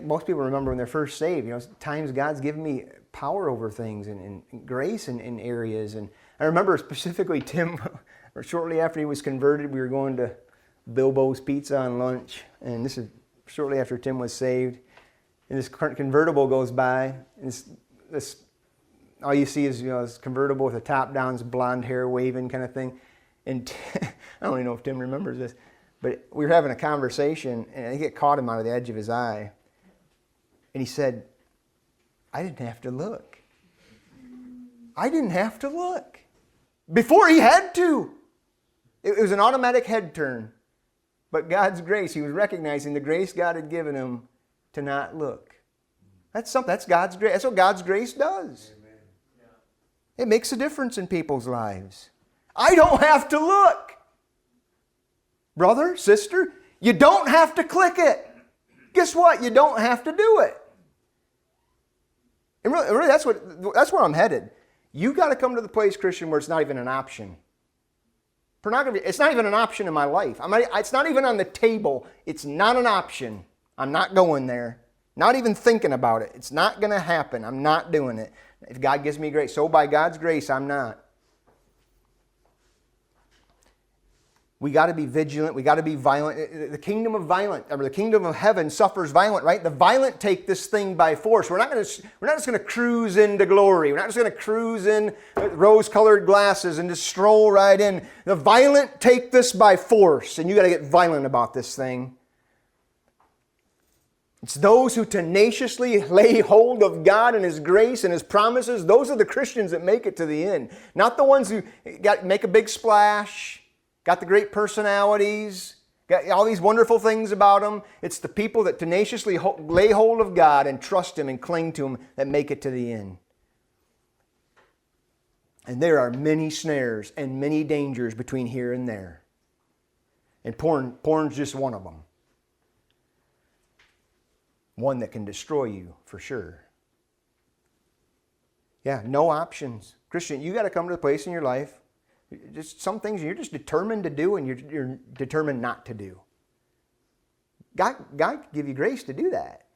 most people remember when they're first saved. Times God's given me power over things and grace in areas. And I remember specifically Tim, shortly after he was converted, we were going to Bilbo's Pizza on lunch, and this is shortly after Tim was saved. And this convertible goes by, and this all you see is this convertible with a top down, blonde hair waving kind of thing. And I don't even know if Tim remembers this, but we were having a conversation, and I think it caught him out of the edge of his eye. And he said, "I didn't have to look. I didn't have to look." Before he had to. It was an automatic head turn. But God's grace, he was recognizing the grace God had given him to not look. That's God's grace. That's what God's grace does. Amen. Yeah. It makes a difference in people's lives. I don't have to look. Brother, sister, you don't have to click it. Guess what? You don't have to do it. And really that's where I'm headed. You got to come to the place, Christian, where it's not even an option. Pornography, it's not even an option in my life. It's not even on the table. It's not an option. I'm not going there. Not even thinking about it. It's not going to happen. I'm not doing it. If God gives me grace, so by God's grace, I'm not. We got to be vigilant. We got to be violent. The kingdom of heaven suffers violent, right? The violent take this thing by force. We're not just going to cruise into glory. We're not just going to cruise in with rose-colored glasses and just stroll right in. The violent take this by force, and you got to get violent about this thing. It's those who tenaciously lay hold of God and His grace and His promises. Those are the Christians that make it to the end. Not the ones who make a big splash, got the great personalities, got all these wonderful things about them. It's the people that tenaciously lay hold of God and trust Him and cling to Him that make it to the end. And there are many snares and many dangers between here and there. And porn's just one of them. One that can destroy you for sure. Yeah, no options. Christian, you got to come to the place in your life, just some things you're just determined to do and you're determined not to do. God can give you grace to do that.